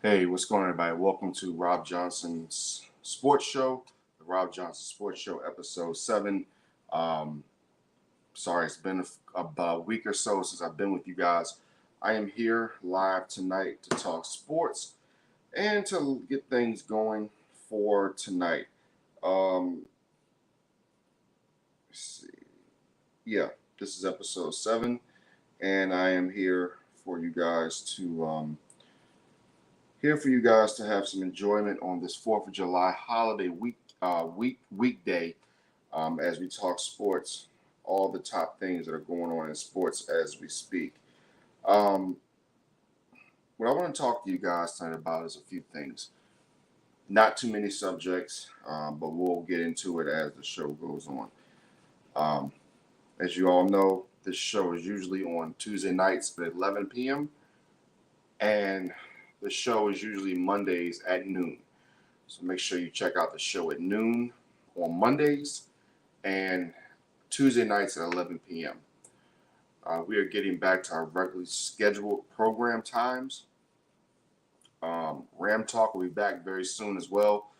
Hey, what's going on, everybody? Welcome to Rob Johnson's Sports Show, the Rob Johnson Sports Show, episode 7. Um, Sorry, it's been about a week or so since I've been with you guys. I am here live tonight to talk sports and to get things going for tonight. Um, let's see. Yeah, this is episode 7, and I am here for you guys to have some enjoyment on this 4th of July holiday weekday, as we talk sports, all the top things that are going on in sports as we speak. Um, what I want to talk to you guys tonight about is a few things. Not too many subjects, but we'll get into it as the show goes on. Um, as you all know, this show is usually on Tuesday nights at 11 p.m. and the show is usually Mondays at noon. So make sure you check out the show at noon on Mondays and Tuesday nights at 11 p.m. We are getting back to our regularly scheduled program times. Ram Talk will be back very soon as well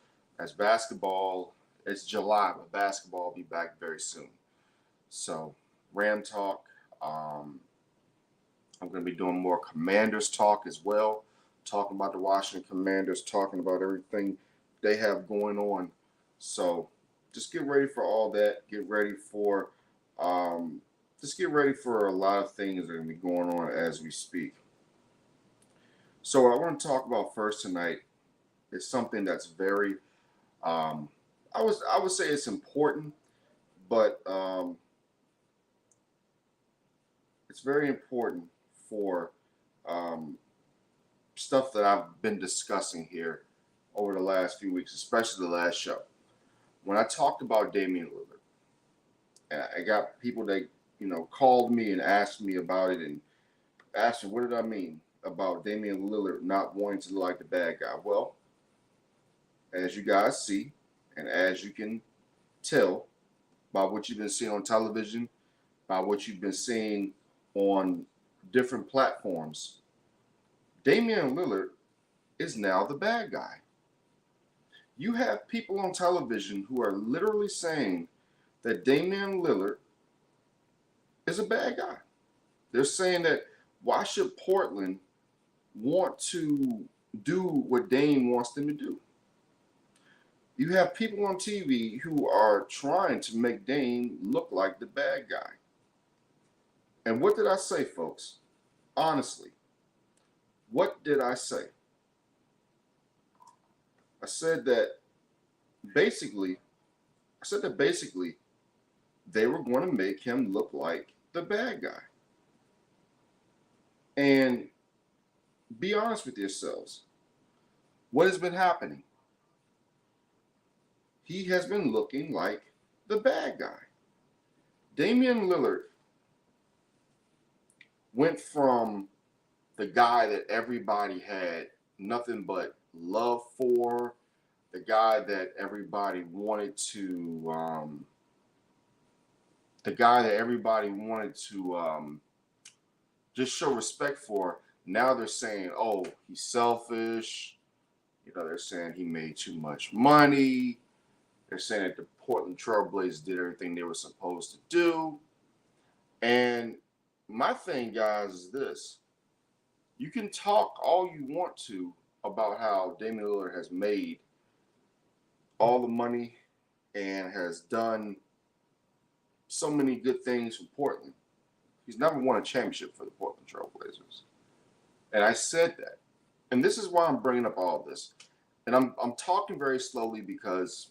as basketball. It's July, but basketball will be back very soon. So Ram Talk. I'm going to be doing more Commanders talk as well, talking about the Washington Commanders, talking about everything they have going on. So just get ready for all that. Just get ready for a lot of things that are going to be going on as we speak. So what I want to talk about first tonight is something that's very, I would say it's important, but it's very important for stuff that I've been discussing here over the last few weeks, especially the last show. When I talked about Damian Lillard, and I got people that called me and asked me about it and asked me what did I mean about Damian Lillard not wanting to look like the bad guy. Well, as you guys see, and as you can tell by what you've been seeing on television, by what you've been seeing on different platforms, Damian Lillard is now the bad guy. You have people on television who are literally saying that Damian Lillard is a bad guy. They're saying that why should Portland want to do what Dame wants them to do? You have people on TV who are trying to make Dame look like the bad guy. And what did I say, folks? Honestly, what did I say? I said that basically, they were going to make him look like the bad guy. And be honest with yourselves. What has been happening? He has been looking like the bad guy. Damian Lillard went from the guy that everybody had nothing but love for, the guy that everybody wanted to, just show respect for. Now they're saying, oh, he's selfish. They're saying he made too much money. They're saying that the Portland Trailblazers did everything they were supposed to do. And my thing, guys, is this. You can talk all you want to about how Damian Lillard has made all the money and has done so many good things for Portland. He's never won a championship for the Portland Trailblazers. And I said that. And this is why I'm bringing up all this. And I'm talking very slowly because,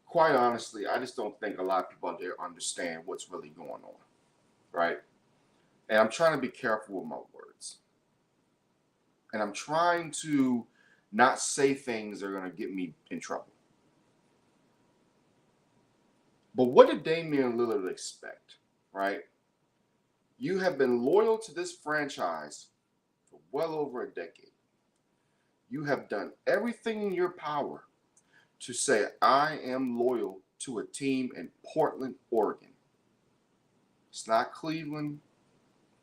quite honestly, I just don't think a lot of people out there understand what's really going on, right? And I'm trying to be careful with my words. And I'm trying to not say things that are going to get me in trouble. But what did Damian Lillard expect, right? You have been loyal to this franchise for well over a decade. You have done everything in your power to say, I am loyal to a team in Portland, Oregon. It's not Cleveland.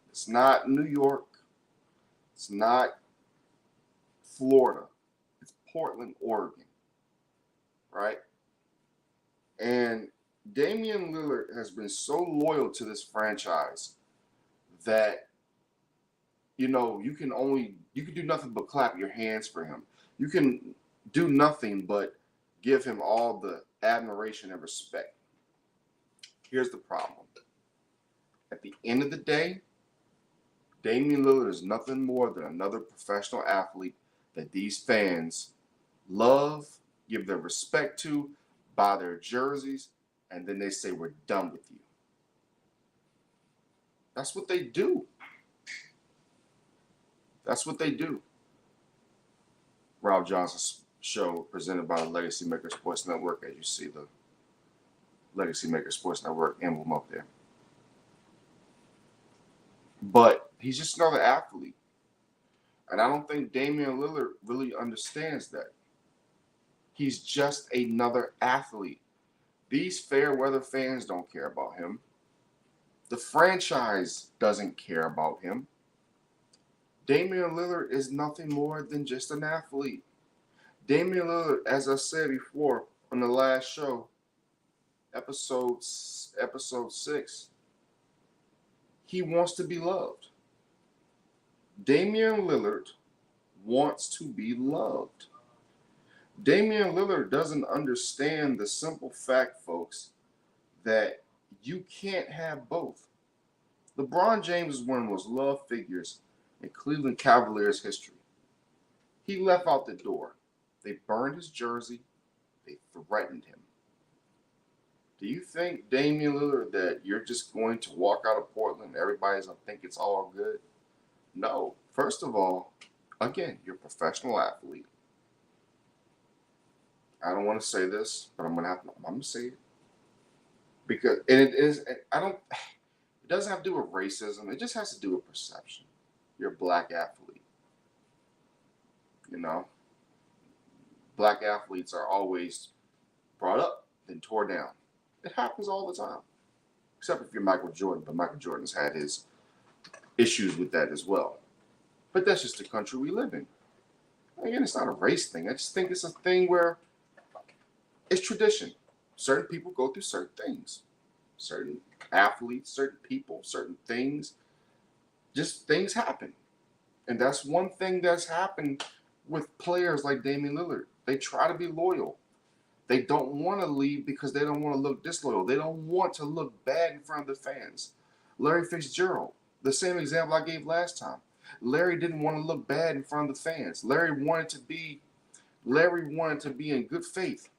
It's not New York. It's not Florida. It's Portland, Oregon, right? And Damian Lillard has been so loyal to this franchise that, you can do nothing but clap your hands for him. You can do nothing but give him all the admiration and respect. Here's the problem. At the end of the day, Damian Lillard is nothing more than another professional athlete that these fans love, give their respect to, buy their jerseys, and then they say, we're done with you. That's what they do. That's what they do. Robb Johnson's show presented by the Legacy Maker Sports Network, as you see the Legacy Maker Sports Network emblem up there. But he's just another athlete. And I don't think Damian Lillard really understands that. He's just another athlete. These fair weather fans don't care about him. The franchise doesn't care about him. Damian Lillard is nothing more than just an athlete. Damian Lillard, as I said before on the last show, episode 6, he wants to be loved. Damian Lillard wants to be loved. Damian Lillard doesn't understand the simple fact, folks, that you can't have both. LeBron James is one of the most loved figures in Cleveland Cavaliers history. He left out the door. They burned his jersey. They threatened him. Do you think, Damian Lillard, that you're just going to walk out of Portland and everybody's going to think it's all good? No. First of all, again, you're a professional athlete. I don't want to say this, but I'm going to say it. Because, and it is, it doesn't have to do with racism. It just has to do with perception. You're a black athlete. Black athletes are always brought up, then tore down. It happens all the time. Except if you're Michael Jordan, but Michael Jordan's had his issues with that as well. But that's just the country we live in. Again, it's not a race thing. I just think it's a thing where it's tradition. Certain people go through certain things. Certain athletes, certain people, certain things. Just things happen. And that's one thing that's happened with players like Damian Lillard. They try to be loyal. They don't want to leave because they don't want to look disloyal. They don't want to look bad in front of the fans. Larry Fitzgerald, the same example I gave last time. Larry didn't want to look bad in front of the fans. Larry wanted to be in good faith.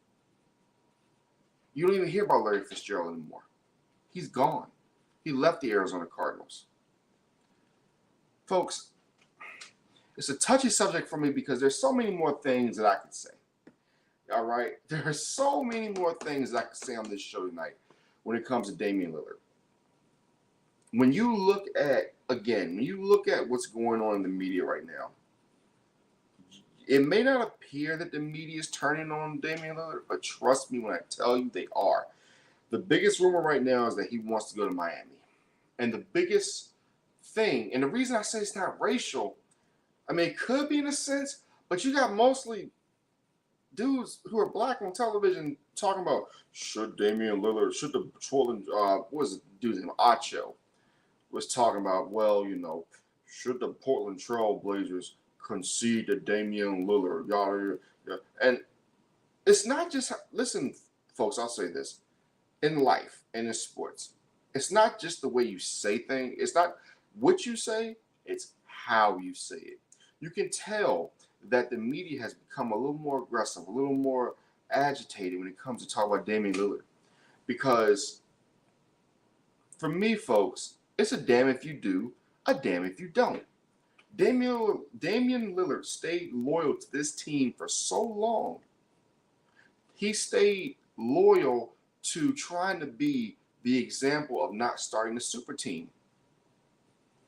You don't even hear about Larry Fitzgerald anymore. He's gone. He left the Arizona Cardinals. Folks, it's a touchy subject for me because there's so many more things that I could say. All right? There are so many more things that I could say on this show tonight when it comes to Damian Lillard. When you look at what's going on in the media right now, it may not appear that the media is turning on Damian Lillard, but trust me when I tell you they are. The biggest rumor right now is that he wants to go to Miami. And the biggest thing, and the reason I say it's not racial, I mean, it could be in a sense, but you got mostly dudes who are black on television talking about, should Damian Lillard, should the Portland, what was the dude's name, Acho, was talking about, should the Portland Trail Blazers concede to Damian Lillard, yada. And it's not just, listen, folks, I'll say this. In life and in sports, it's not just the way you say things. It's not what you say, it's how you say it. You can tell that the media has become a little more aggressive, a little more agitated when it comes to talk about Damian Lillard. Because for me, folks, it's a damn if you do, a damn if you don't. Damian Lillard stayed loyal to this team for so long. He stayed loyal to trying to be the example of not starting the super team.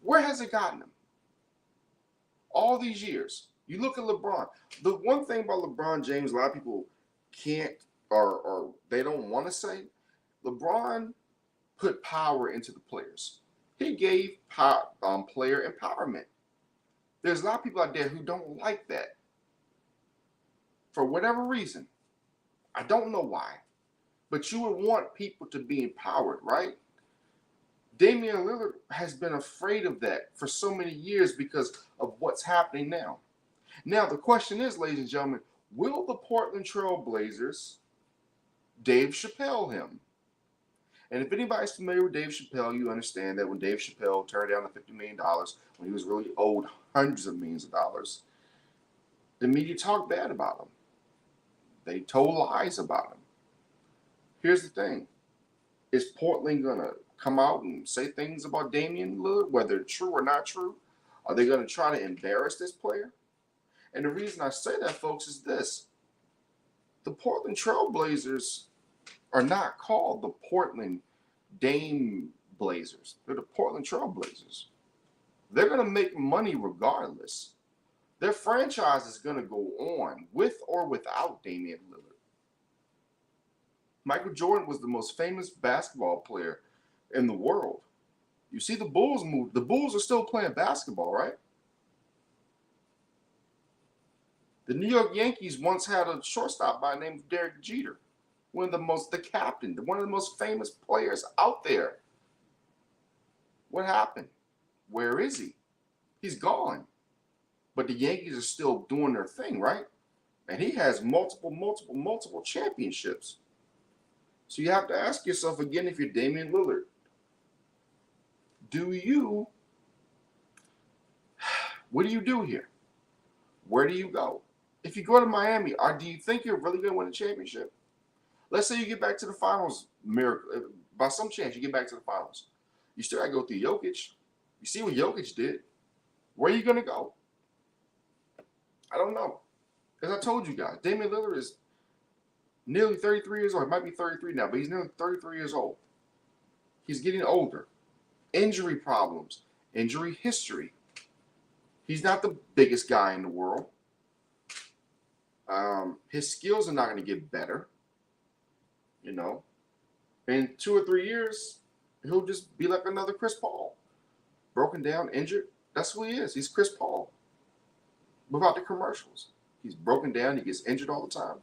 Where has it gotten him? All these years. You look at LeBron. The one thing about LeBron James, a lot of people can't or they don't want to say, LeBron put power into the players. He gave player empowerment. There's a lot of people out there who don't like that. for whatever reason. I don't know why, but you would want people to be empowered, right? Damian Lillard has been afraid of that for so many years because of what's happening now. Now, the question is, ladies and gentlemen, will the Portland Trail Blazers Dave Chappelle him? And if anybody's familiar with Dave Chappelle, you understand that when Dave Chappelle turned down the $50 million, when he was really owed hundreds of millions of dollars, the media talked bad about him. They told lies about him. Here's the thing. Is Portland going to come out and say things about Damian Lillard, whether true or not true? Are they going to try to embarrass this player? And the reason I say that, folks, is this. The Portland Trail Blazers are not called the Portland Dame Blazers. They're the Portland Trail Blazers. They're going to make money regardless. Their franchise is going to go on with or without Damian Lillard. Michael Jordan was the most famous basketball player in the world. You see the Bulls move. The Bulls are still playing basketball, right? The New York Yankees once had a shortstop by the name of Derek Jeter, one of the most famous players out there. What happened? Where is he? He's gone. But the Yankees are still doing their thing, right? And he has multiple championships. So you have to ask yourself again, if you're Damian Lillard, what do you do here? Where do you go? If you go to Miami, do you think you're really going to win a championship? Let's say you get back to the finals, miracle. By some chance, you get back to the finals. You still got to go through Jokic. You see what Jokic did. Where are you going to go? I don't know. As I told you guys, Damian Lillard is nearly 33 years old. He might be 33 now, but he's nearly 33 years old. He's getting older. Injury problems, injury history. He's not the biggest guy in the world. His skills are not going to get better. You know, in 2 or 3 years, he'll just be like another Chris Paul. Broken down, injured. That's who he is. He's Chris Paul. Without the commercials. He's broken down. He gets injured all the time.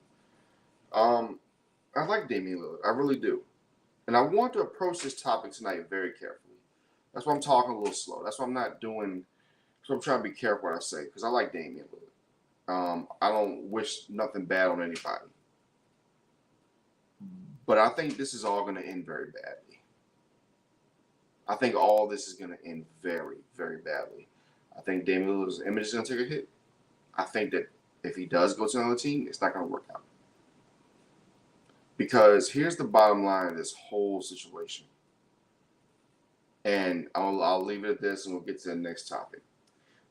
I like Damian Lillard. I really do. And I want to approach this topic tonight very carefully. That's why I'm talking a little slow. That's why I'm not doing – so I'm trying to be careful what I say because I like Damian Lillard. I don't wish nothing bad on anybody. But I think this is all going to end very badly. I think all this is going to end very, very badly. I think Damian Lillard's image is going to take a hit. I think that if he does go to another team, it's not going to work out. Because here's the bottom line of this whole situation. And I'll leave it at this and we'll get to the next topic.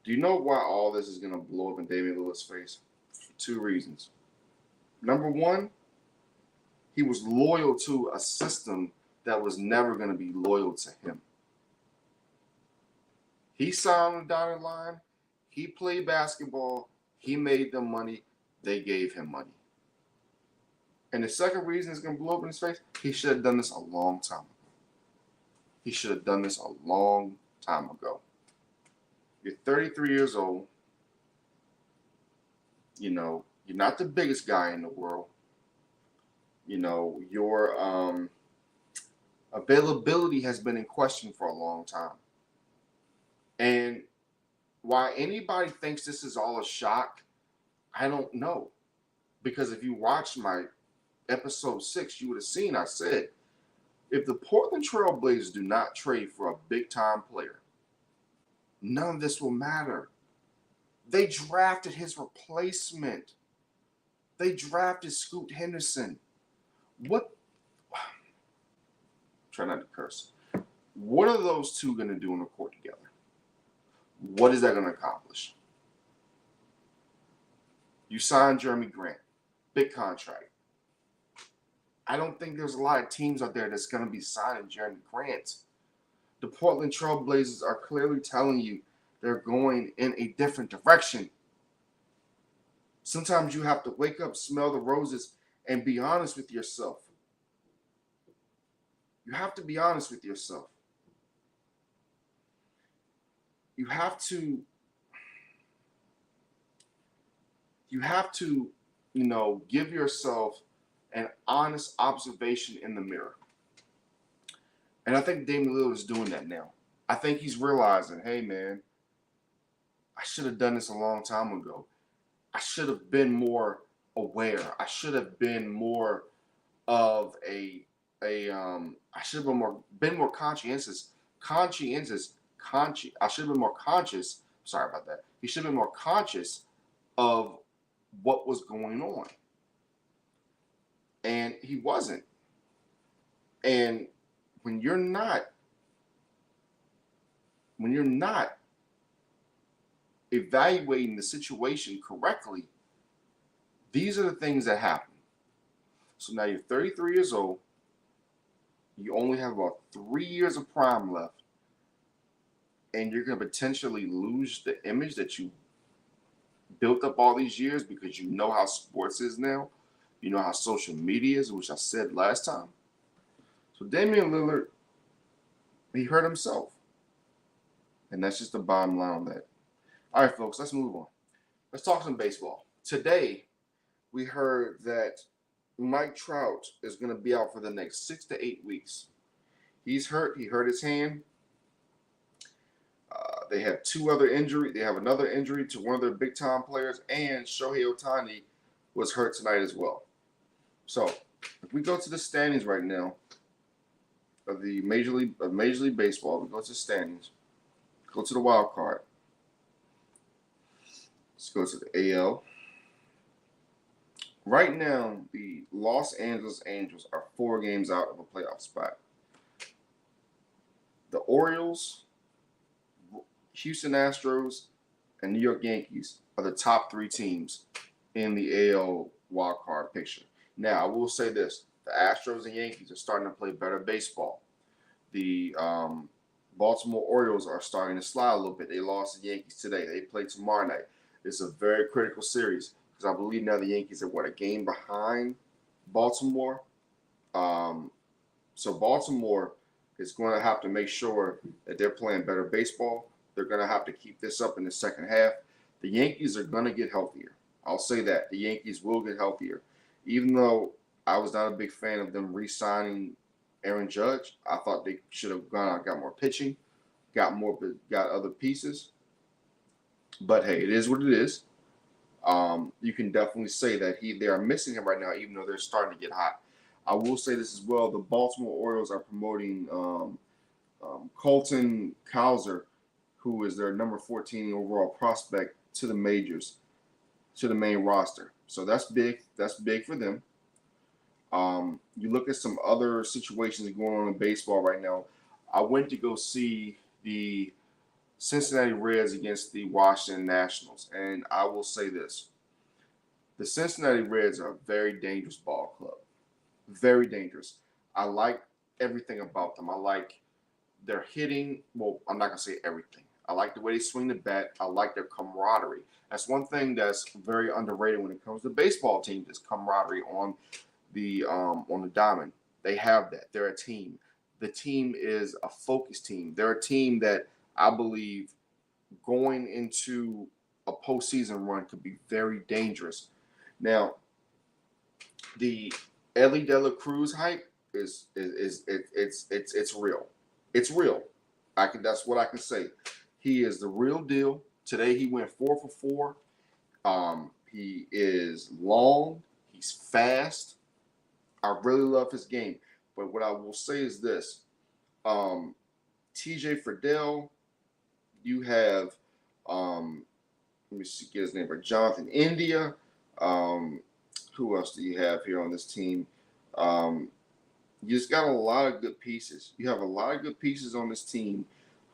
Do you know why all this is going to blow up in Damian Lillard's face? For 2 reasons. Number one, he was loyal to a system that was never going to be loyal to him. He signed on the dotted line. He played basketball. He made them money. They gave him money. And the second reason it's going to blow up in his face, he should have done this a long time ago. He should have done this a long time ago. You're 33 years old. You know, you're not the biggest guy in the world. You know, your availability has been in question for a long time. And why anybody thinks this is all a shock, I don't know. Because if you watched my episode 6, you would have seen I said, if the Portland Trail Blazers do not trade for a big-time player, none of this will matter. They drafted his replacement. They drafted Scoot Henderson. Try not to curse. What are those two going to do on the court together? What is that going to accomplish? You signed Jeremy Grant. Big contract. I don't think there's a lot of teams out there that's going to be signing Jeremy Grant. The Portland Trail Blazers are clearly telling you they're going in a different direction. Sometimes you have to wake up, smell the roses, and be honest with yourself. You have to be honest with yourself. You have to give yourself an honest observation in the mirror. And I think Damian Lillard is doing that now. I think he's realizing, hey man, I should have done this a long time ago. I should have been more aware. I should have been more of I should have been more conscientious. I should have been more conscious. Sorry about that. He should have been more conscious of what was going on. And he wasn't. And when you're not evaluating the situation correctly, these are the things that happen. So now you're 33 years old. You only have about 3 years of prime left. And you're going to potentially lose the image that you built up all these years because you know how sports is now. You know how social media is, which I said last time. So Damian Lillard, he hurt himself. And that's just the bottom line on that. All right, folks, let's move on. Let's talk some baseball. Today, we heard that Mike Trout is going to be out for the next 6 to 8 weeks. He's hurt. He hurt his hand. They have two other injuries. They have another injury to one of their big-time players, and Shohei Ohtani was hurt tonight as well. So, if we go to the standings right now of the Major League Baseball, we go to the standings, go to the wild card. Let's go to the AL. Right now, the Los Angeles Angels are 4 games out of a playoff spot. The Orioles, Houston Astros, and New York Yankees are the top 3 teams in the AL wildcard picture. Now, I will say this. The Astros and Yankees are starting to play better baseball. The Baltimore Orioles are starting to slide a little bit. They lost the Yankees today. They play tomorrow night. It's a very critical series because I believe now the Yankees are, a game behind Baltimore. So Baltimore is going to have to make sure that they're playing better baseball. They're going to have to keep this up in the second half. The Yankees are going to get healthier. I'll say that. The Yankees will get healthier. Even though I was not a big fan of them re-signing Aaron Judge, I thought they should have gone out, got more pitching, got other pieces. But hey, it is what it is. You can definitely say that they are missing him right now, even though they're starting to get hot. I will say this as well. The Baltimore Orioles are promoting Colton Cowser, who is their number 14 overall prospect, to the majors, to the main roster. So that's big. That's big for them. You look at some other situations going on in baseball right now. I went to go see the Cincinnati Reds against the Washington Nationals, and I will say this. The Cincinnati Reds are a very dangerous ball club. Very dangerous. I like everything about them. I like their hitting. Well, I'm not going to say everything. I like the way they swing the bat. I like their camaraderie. That's one thing that's very underrated when it comes to baseball teams is camaraderie on the diamond. They have that. They're a team. The team is a focused team. They're a team that I believe going into a postseason run could be very dangerous. Now, the Ellie De La Cruz hype it's real. It's real. That's what I can say. He is the real deal. Today he went 4 for 4. He is long. He's fast. I really love his game. But what I will say is this. TJ Friedel, you have let me see, get his name right. Jonathan India. Who else do you have here on this team? You just got a lot of good pieces. You have a lot of good pieces on this team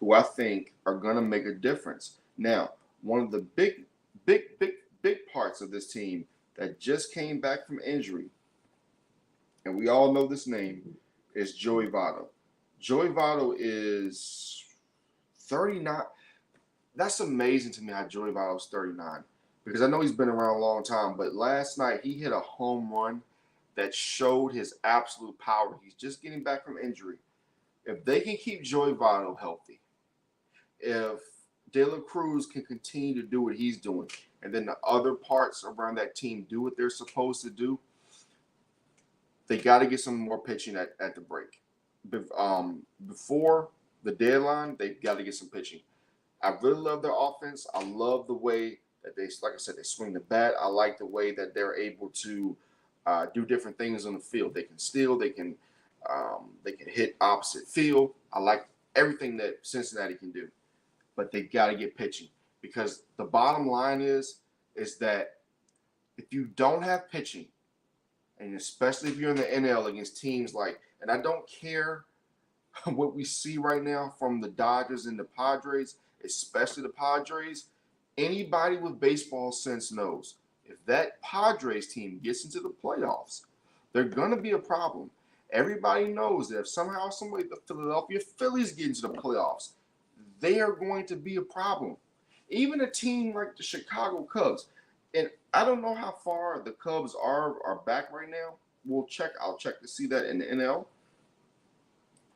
who I think are going to make a difference. Now, one of the big parts of this team that just came back from injury, and we all know this name, is Joey Votto. Joey Votto is 39. That's amazing to me how Joey Votto is 39 because I know he's been around a long time, but last night he hit a home run that showed his absolute power. He's just getting back from injury. If they can keep Joey Votto healthy, if De La Cruz can continue to do what he's doing, and then the other parts around that team do what they're supposed to do, they got to get some more pitching at the break. Before the deadline, they've got to get some pitching. I really love their offense. I love the way that they, like I said, they swing the bat. I like the way that they're able to do different things on the field. They can steal. They can hit opposite field. I like everything that Cincinnati can do, but they got to get pitching, because the bottom line is that if you don't have pitching, and especially if you're in the NL against teams like, and I don't care what we see right now from the Dodgers and the Padres, especially the Padres, anybody with baseball sense knows if that Padres team gets into the playoffs, they're going to be a problem. Everybody knows that if somehow, somebody, the Philadelphia Phillies get into the playoffs, they are going to be a problem. Even a team like the Chicago Cubs, and I don't know how far the Cubs are back right now. I'll check to see that in the NL.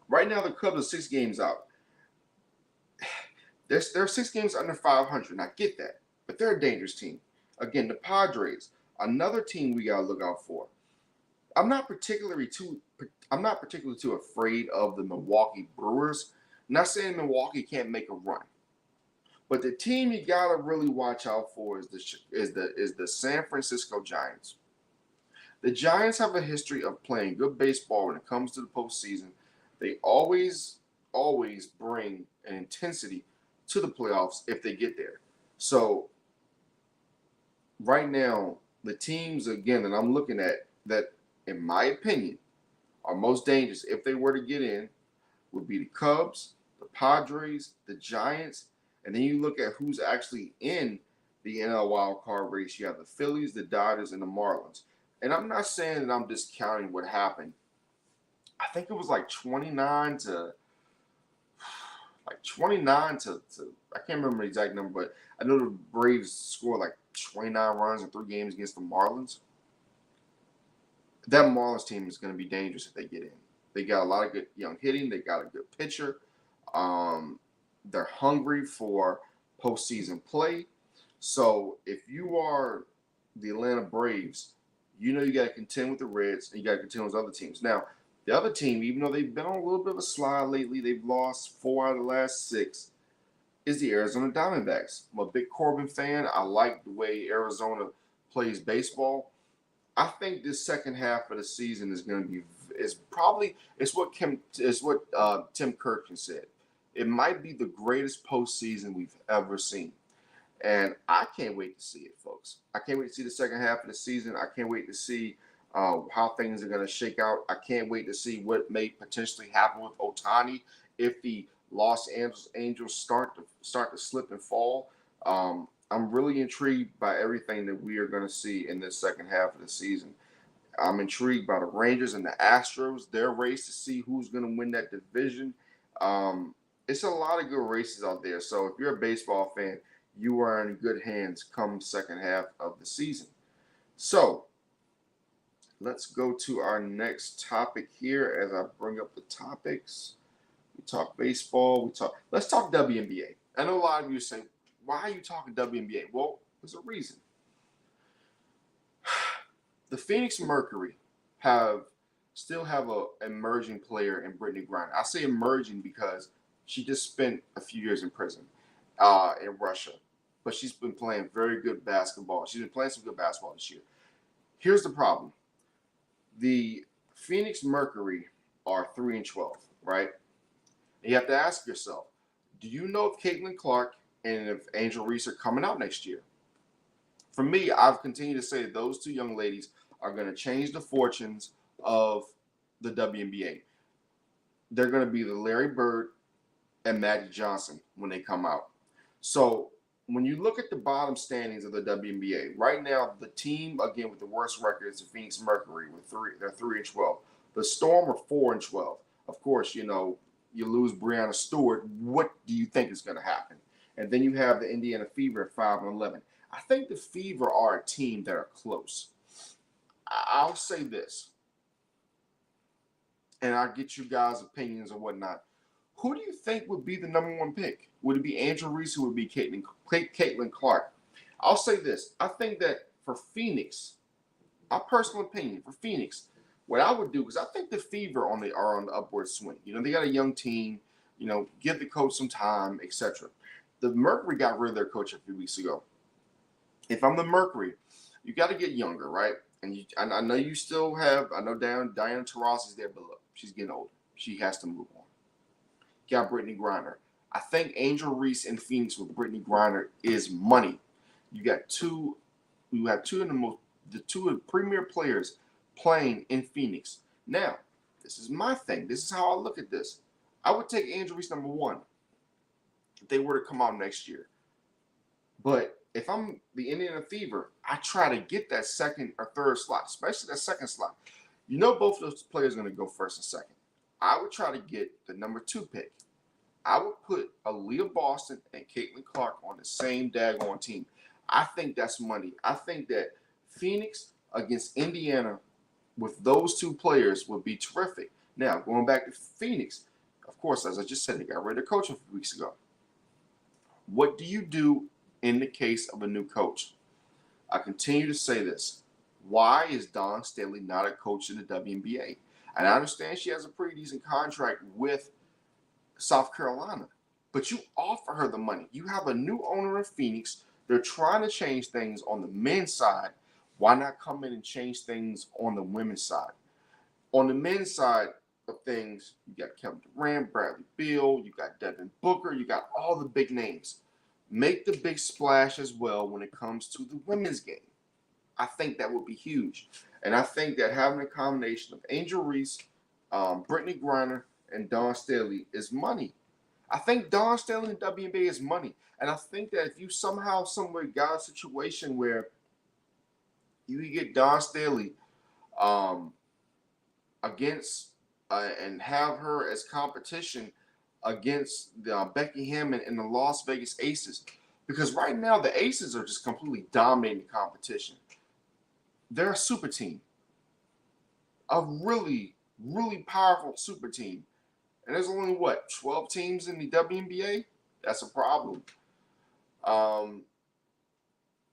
Right now, the Cubs are 6 games out. They're 6 games under 500, and I get that, but they're a dangerous team. Again, the Padres, another team we gotta look out for. I'm not particularly too afraid of the Milwaukee Brewers. I'm not saying Milwaukee can't make a run, but the team you gotta really watch out for is the San Francisco Giants. The Giants have a history of playing good baseball when it comes to the postseason. They always bring an intensity to the playoffs if they get there. So right now, the teams, again, that I'm looking at that, in my opinion, are most dangerous if they were to get in would be the Cubs, the Padres, the Giants, and then you look at who's actually in the NL wild card race. You have the Phillies, the Dodgers, and the Marlins. And I'm not saying that I'm discounting what happened. I think it was like 29 to I can't remember the exact number, but I know the Braves scored like 29 runs in 3 games against the Marlins. That Marlins team is going to be dangerous if they get in. They got a lot of good young hitting. They got a good pitcher. They're hungry for postseason play. So if you are the Atlanta Braves, you know you got to contend with the Reds and you got to contend with other teams. Now, the other team, even though they've been on a little bit of a slide lately, they've lost 4 out of the last 6, is the Arizona Diamondbacks. I'm a big Corbin fan. I like the way Arizona plays baseball. I think this second half of the season is going to be it's what Tim Kirkland said. It might be the greatest postseason we've ever seen, and I can't wait to see it, folks. I can't wait to see the second half of the season. I can't wait to see how things are going to shake out. I can't wait to see what may potentially happen with Ohtani if the Los Angeles Angels start to slip and fall. I'm really intrigued by everything that we are going to see in this second half of the season. I'm intrigued by the Rangers and the Astros, their race to see who's going to win that division. It's a lot of good races out there. So if you're a baseball fan, you are in good hands come second half of the season. So let's go to our next topic here as I bring up the topics. We talk baseball. Let's talk WNBA. I know a lot of you say, why are you talking WNBA? Well, there's a reason. The Phoenix Mercury still have an emerging player in Brittany Griner. I say emerging because she just spent a few years in prison in Russia. But she's been playing very good basketball. She's been playing some good basketball this year. Here's the problem. The Phoenix Mercury are 3-12, right? And you have to ask yourself, do you know if Caitlin Clark and if Angel Reese are coming out next year? For me, I've continued to say those 2 young ladies are going to change the fortunes of the WNBA. They're going to be the Larry Bird and Magic Johnson when they come out. So when you look at the bottom standings of the WNBA, right now the team, again, with the worst record is the Phoenix Mercury. They're 3-12. The Storm are 4-12. Of course, you lose Breanna Stewart. What do you think is going to happen? And then you have the Indiana Fever at 5-11. I think the Fever are a team that are close. I'll say this, and I'll get you guys' opinions and whatnot. Who do you think would be the number 1 pick? Would it be Angel Reese or would it be Caitlin Clark? I'll say this. I think that for Phoenix, my personal opinion, for Phoenix, what I would do is I think the Fever are on the upward swing. They got a young team. Give the coach some time, etc. The Mercury got rid of their coach a few weeks ago. If I'm the Mercury, you got to get younger, right? And I know you still have. I know Diana Taurasi is there, but look, she's getting older. She has to move on. You got Brittany Griner. I think Angel Reese in Phoenix with Brittany Griner is money. You got two. You have the two of the premier players playing in Phoenix. Now, this is my thing. This is how I look at this. I would take Angel Reese number one if they were to come out next year. But if I'm the Indiana Fever, I try to get that second or third slot, especially that second slot. Both of those players are going to go first and second. I would try to get the number 2 pick. I would put Aaliyah Boston and Caitlin Clark on the same daggone team. I think that's money. I think that Phoenix against Indiana with those 2 players would be terrific. Now, going back to Phoenix, of course, as I just said, they got rid of coach a few weeks ago. What do you do in the case of a new coach? I continue to say this. Why is Dawn Staley not a coach in the WNBA? And I understand she has a pretty decent contract with South Carolina, but you offer her the money. You have a new owner in Phoenix. They're trying to change things on the men's side. Why not come in and change things on the women's side? On the men's side of things, you got Kevin Durant, Bradley Beal, you got Devin Booker, you got all the big names. Make the big splash as well when it comes to the women's game. I think that would be huge. And I think that having a combination of Angel Reese, Brittany Griner, and Dawn Staley is money. I think Dawn Staley in the WNBA is money. And I think that if you somehow, somewhere got a situation where you can get Dawn Staley against and have her as competition against Becky Hammond and the Las Vegas Aces. Because right now the Aces are just completely dominating the competition. They're a super team. A really, really powerful super team. And there's only, 12 teams in the WNBA? That's a problem.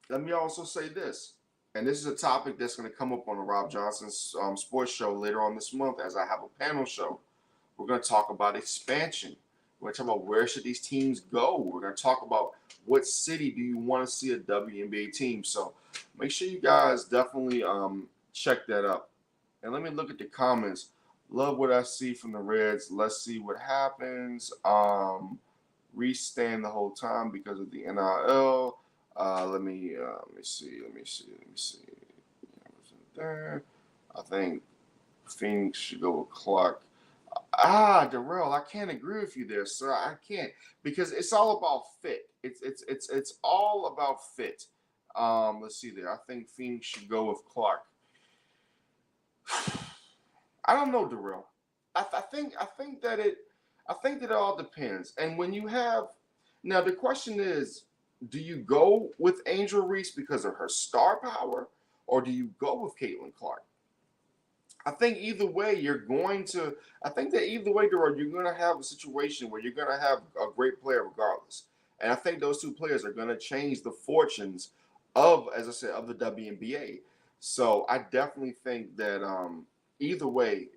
Let me also say this. And this is a topic that's going to come up on the Rob Johnson's sports show later on this month as I have a panel show. We're going to talk about expansion. We're going to talk about where should these teams go. We're going to talk about what city do you want to see a WNBA team. So make sure you guys definitely check that out. And let me look at the comments. Love what I see from the Reds. Let's see what happens. Reese staying the whole time because of the NIL. Let me see. There. I think Phoenix should go with Clark. Darrell, I can't agree with you there, sir. I can't, because it's all about fit. It's all about fit. Let's see there. I think Phoenix should go with Clark. I don't know, Darrell. I think that it all depends. And when you have now, the question is, do you go with Angel Reese because of her star power, or do you go with Caitlin Clark? I think either way, I think that either way, Darrell, you're going to have a situation where you're going to have a great player regardless. And I think those 2 players are going to change the fortunes of, as I said, of the WNBA. So I definitely think that either way,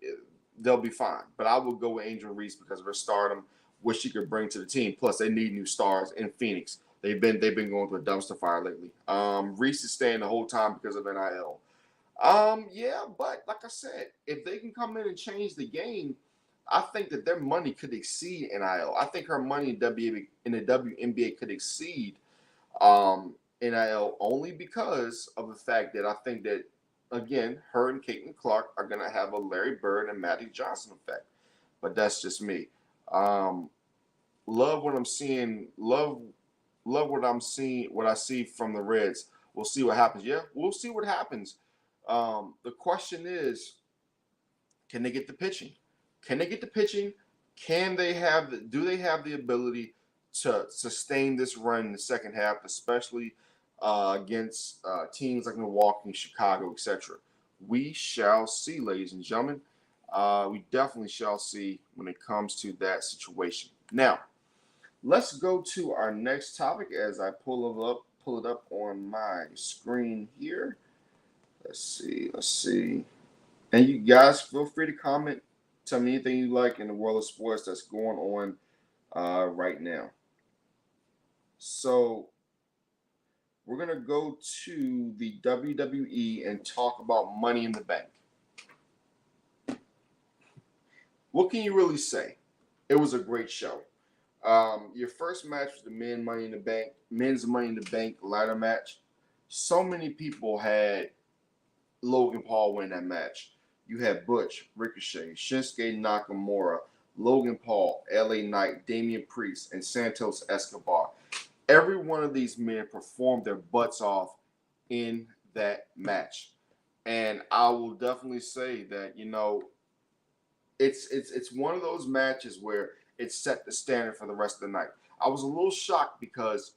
they'll be fine. But I would go with Angel Reese because of her stardom, what she could bring to the team. Plus, they need new stars in Phoenix. They've been going through a dumpster fire lately. Reese is staying the whole time because of NIL. Yeah, but like I said, if they can come in and change the game, I think that their money could exceed NIL. I think her money in the WNBA could exceed NIL only because of the fact that I think that, again, her and Caitlin Clark are going to have a Larry Bird and Magic Johnson effect. But that's just me. Love what I'm seeing. Love what I'm seeing, what I see from the Reds. We'll see what happens. Yeah, we'll see what happens. The question is, can they get the pitching? Do they have the ability to sustain this run in the second half, especially against teams like Milwaukee, Chicago, etc.? We shall see, ladies and gentlemen. We definitely shall see when it comes to that situation. Now, let's go to our next topic as I pull pull it up on my screen here. Let's see. And you guys feel free to comment. Tell me anything you like in the world of sports that's going on right now. So we're gonna go to the WWE and talk about Money in the Bank. What can you really say? It was a great show. Your first match was the men's Money in the Bank ladder match. So many people had Logan Paul win that match. You had Butch, Ricochet, Shinsuke Nakamura, Logan Paul, LA Knight, Damian Priest, and Santos Escobar. Every one of these men performed their butts off in that match. And I will definitely say that, it's one of those matches where it set the standard for the rest of the night. I was a little shocked because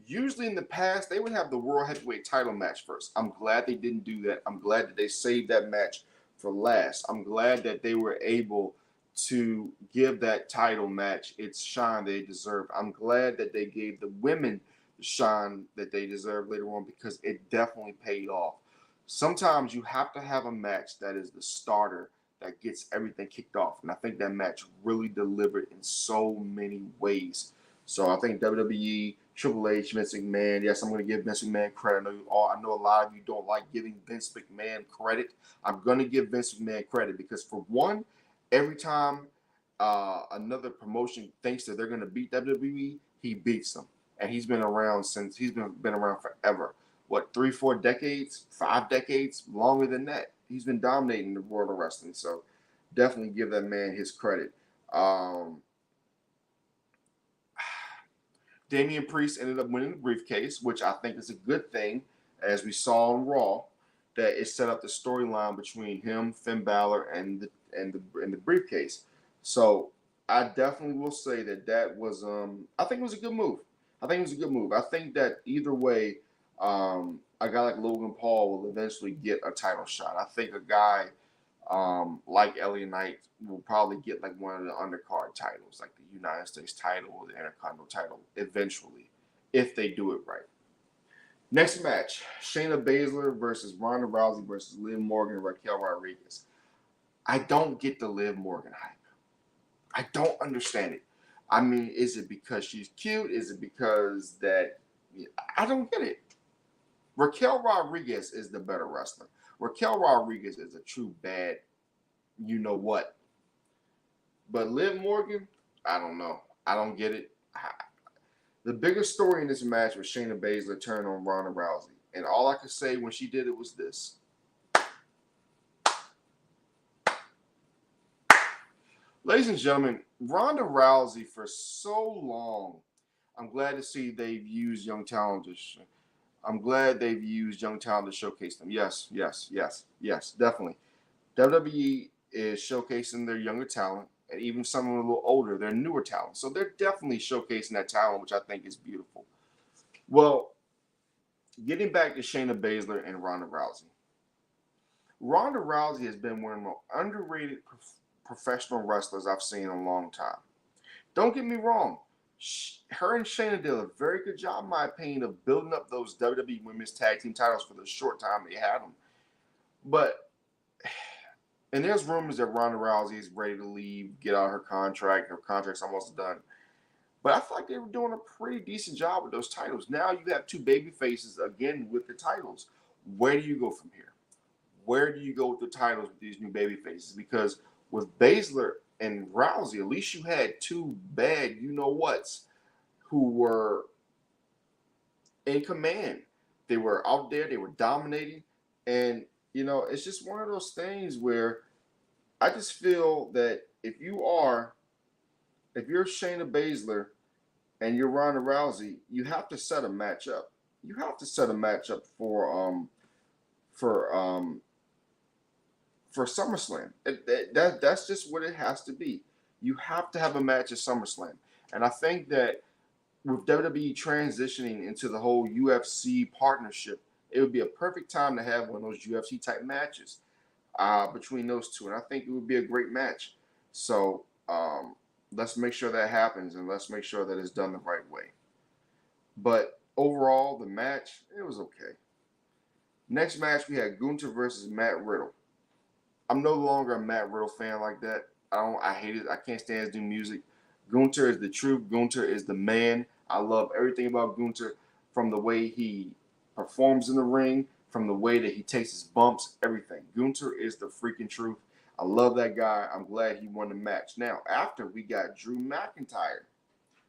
usually in the past they would have the World Heavyweight title match first. I'm glad they didn't do that. I'm glad that they saved that match for last. I'm glad that they were able to give that title match its shine they deserved. I'm glad that they gave the women the shine that they deserved later on because it definitely paid off. Sometimes you have to have a match that is the starter that gets everything kicked off. And I think that match really delivered in so many ways. So I think WWE, Triple H, Vince McMahon, yes, I'm going to give Vince McMahon credit. I know a lot of you don't like giving Vince McMahon credit. I'm going to give Vince McMahon credit because, for one, every time another promotion thinks that they're going to beat WWE, he beats them. And he's been around been around forever. What, 3-4 decades, 5 decades, longer than that. He's been dominating the world of wrestling, so definitely give that man his credit. Damian Priest ended up winning the briefcase, which I think is a good thing, as we saw on Raw, that it set up the storyline between him, Finn Balor, and the briefcase. So I definitely will say that was I think it was a good move. I think that either way, a guy like Logan Paul will eventually get a title shot. I think a guy like Elliot Knight will probably get like one of the undercard titles, like the United States title or the Intercontinental title eventually, if they do it right. Next match, Shayna Baszler versus Ronda Rousey versus Liv Morgan and Raquel Rodriguez. I don't get the Liv Morgan hype. I don't understand it. I mean, is it because she's cute? Is it because that I don't get it. Raquel Rodriguez is the better wrestler. Raquel Rodriguez is a true bad, you know what. But Liv Morgan, I don't know. I don't get it. The biggest story in this match was Shayna Baszler turning on Ronda Rousey. And all I could say when she did it was this. Ladies and gentlemen, Ronda Rousey for so long, I'm glad to see they've used young talent. I'm glad they've used young talent to showcase them. Yes, definitely. WWE is showcasing their younger talent, and even some of them a little older, their newer talent. So they're definitely showcasing that talent, which I think is beautiful. Well, getting back to Shayna Baszler and Ronda Rousey. Ronda Rousey has been one of the most underrated professional wrestlers I've seen in a long time. Don't get me wrong. Her and Shayna did a very good job, in my opinion, of building up those WWE Women's Tag Team titles for the short time they had them. And there's rumors that Ronda Rousey is ready to leave, get out of her contract. Her contract's almost done. But I feel like they were doing a pretty decent job with those titles. Now you have two baby faces again with the titles. Where do you go from here? Where do you go with the titles with these new baby faces? Because with Baszler and Rousey, at least you had two bad you-know-whats who were in command. They were out there. They were dominating. And, it's just one of those things where I just feel that if you're Shayna Baszler and you're Ronda Rousey, you have to set a match up. You have to set a match up for SummerSlam. That's just what it has to be. You have to have a match at SummerSlam. And I think that with WWE transitioning into the whole UFC partnership, it would be a perfect time to have one of those UFC type matches between those two. And I think it would be a great match. So let's make sure that happens, and let's make sure that it's done the right way. But overall, the match, it was okay. Next match, we had Gunther versus Matt Riddle. I'm no longer a Matt Riddle fan like that. I hate it. I can't stand his new music. Gunther is the truth. Gunther is the man. I love everything about Gunther, from the way he performs in the ring, from the way that he takes his bumps, everything. Gunther is the freaking truth. I love that guy. I'm glad he won the match. Now, after we got Drew McIntyre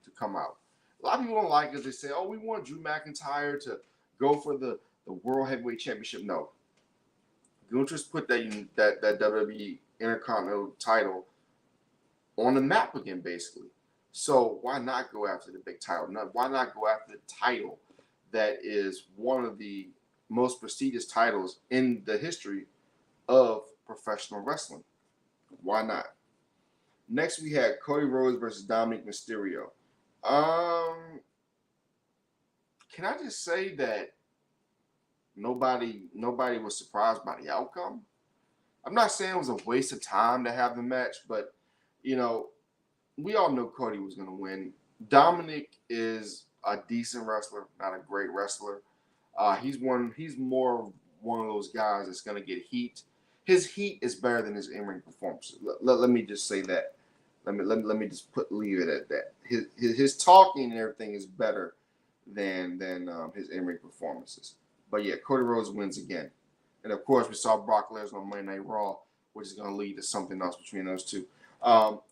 to come out. A lot of people don't like it. They say, oh, we want Drew McIntyre to go for the World Heavyweight Championship. No. Gunther's put that WWE Intercontinental title on the map again, basically. So why not go after the big title? Why not go after the title that is one of the most prestigious titles in the history of professional wrestling? Why not? Next, we had Cody Rhodes versus Dominic Mysterio. Can I just say that nobody was surprised by the outcome? I'm not saying it was a waste of time to have the match, but you know, we all know Cody was going to win. Dominic is a decent wrestler, not a great wrestler. He's more one of those guys that's going to get heat. His heat is better than his in-ring performances. Let me just say that. Let me just leave it at that. His talking and everything is better than his in-ring performances. But yeah, Cody Rhodes wins again. And of course, we saw Brock Lesnar on Monday Night Raw, which is going to lead to something else between those two.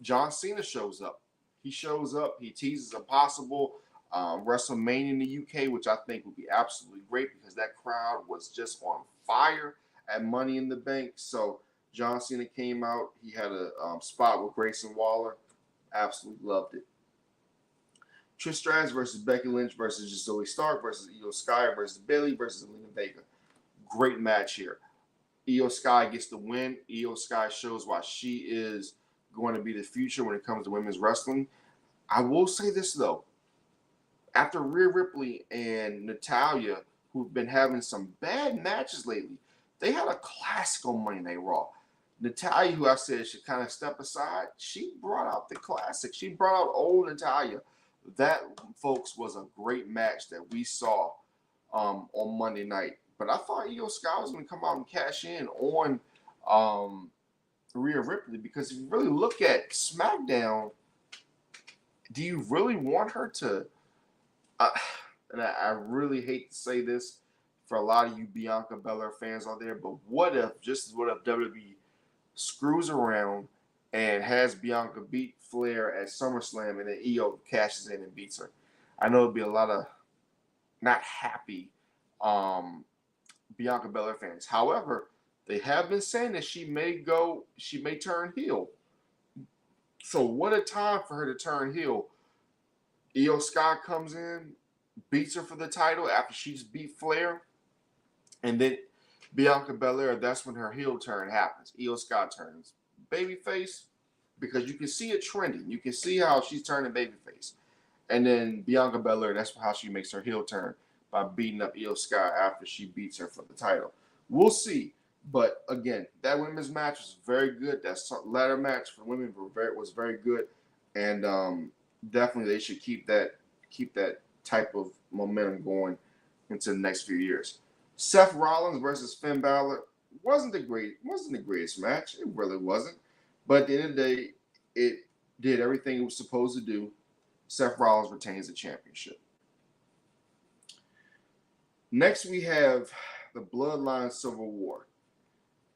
John Cena shows up. He shows up. He teases a possible WrestleMania in the UK, which I think would be absolutely great because that crowd was just on fire at Money in the Bank. So John Cena came out. He had a spot with Grayson Waller. Absolutely loved it. Trish Stratus versus Becky Lynch versus Zoe Stark versus Io Sky versus Bayley versus Zelina Vega. Great match here. Io Sky gets the win. Io Sky shows why she is going to be the future when it comes to women's wrestling. I will say this, though. After Rhea Ripley and Natalya, who've been having some bad matches lately, they had a classic on Monday Night Raw. Natalya, who I said should kind of step aside, she brought out the classic. She brought out old Natalya. That, folks, was a great match that we saw on Monday night. But I thought Io Sky was going to come out and cash in on Rhea Ripley, because if you really look at SmackDown, do you really want her to? And I really hate to say this for a lot of you Bianca Belair fans out there, but what if WWE screws around and has Bianca beat Flair at SummerSlam, and then Io cashes in and beats her? I know it'll be a lot of not happy Bianca Belair fans. However, they have been saying that she may turn heel. So what a time for her to turn heel. Io Sky comes in, beats her for the title after she's beat Flair. And then Bianca Belair, that's when her heel turn happens. Io Sky turns babyface, because you can see it trending. You can see how she's turning babyface. And then Bianca Belair, that's how she makes her heel turn, by beating up Io Sky after she beats her for the title. We'll see. But again, that women's match was very good. That ladder match for women was very good. And definitely they should keep that type of momentum going into the next few years. Seth Rollins versus Finn Balor wasn't the greatest match. It really wasn't. But at the end of the day, it did everything it was supposed to do. Seth Rollins retains the championship. Next, we have the Bloodline Civil War.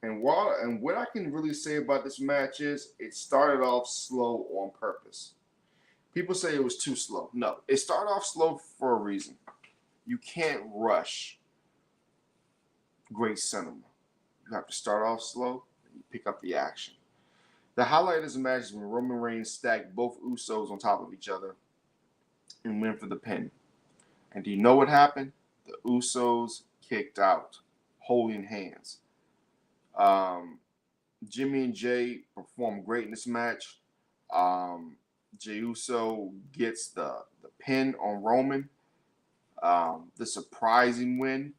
And what I can really say about this match is it started off slow on purpose. People say it was too slow. No, it started off slow for a reason. You can't rush great cinema. You have to start off slow and you pick up the action. The highlight of this match is when Roman Reigns stacked both Usos on top of each other and went for the pin. And do you know what happened? The Usos kicked out, holding hands. Jimmy and Jay performed great in this match. Jey Uso gets the pin on Roman. The surprising win.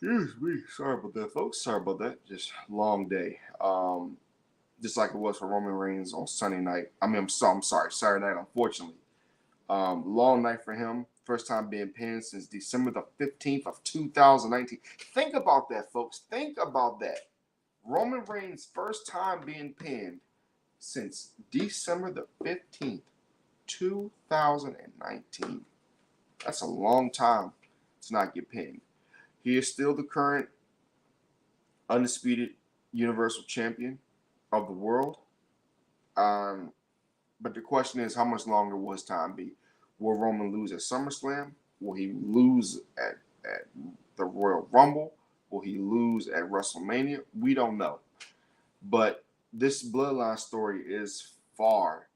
Excuse me. Sorry about that, folks. Sorry about that. Just long day. Just like it was for Roman Reigns on Sunday night. I'm sorry, Saturday night, unfortunately. Long night for him. First time being pinned since December the 15th of 2019. Think about that, folks. Think about that. Roman Reigns' first time being pinned since December the 15th, 2019. That's a long time to not get pinned. He is still the current undisputed Universal Champion of the world. But the question is, how much longer will his time be? Will Roman lose at SummerSlam? Will he lose at the Royal Rumble? Will he lose at WrestleMania? We don't know. But this bloodline story is far,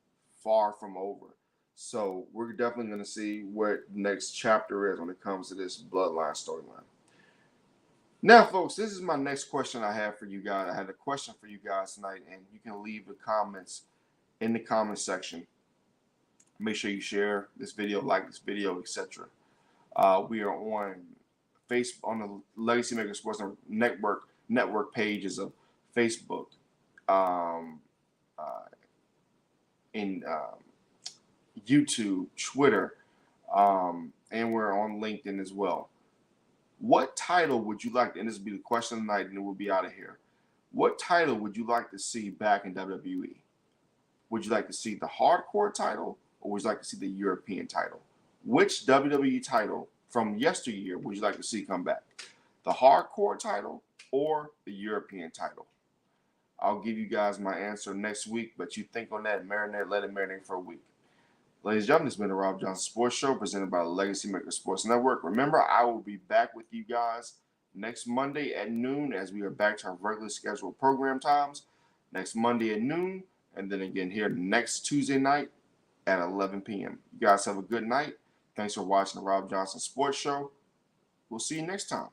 far from over. So we're definitely going to see what the next chapter is when it comes to this bloodline storyline. Now, folks, this is my next question I have for you guys. I had a question for you guys tonight, and you can leave the comments in the comment section. Make sure you share this video, like this video, etc. We are on Facebook, on the Legacy Maker Sports network pages of Facebook, in YouTube, Twitter, and we're on LinkedIn as well. What title would you like, and this will be the question of the night, and then we'll be out of here. What title would you like to see back in WWE? Would you like to see the hardcore title, or would you like to see the European title? Which WWE title from yesteryear would you like to see come back? The hardcore title or the European title? I'll give you guys my answer next week, but you think on that, marinate, let it marinate for a week. Ladies and gentlemen, this has been the Rob Johnson Sports Show presented by the Legacy Maker Sports Network. Remember, I will be back with you guys next Monday at noon as we are back to our regularly scheduled program times. Next Monday at noon, and then again here next Tuesday night at 11 p.m. You guys have a good night. Thanks for watching the Rob Johnson Sports Show. We'll see you next time.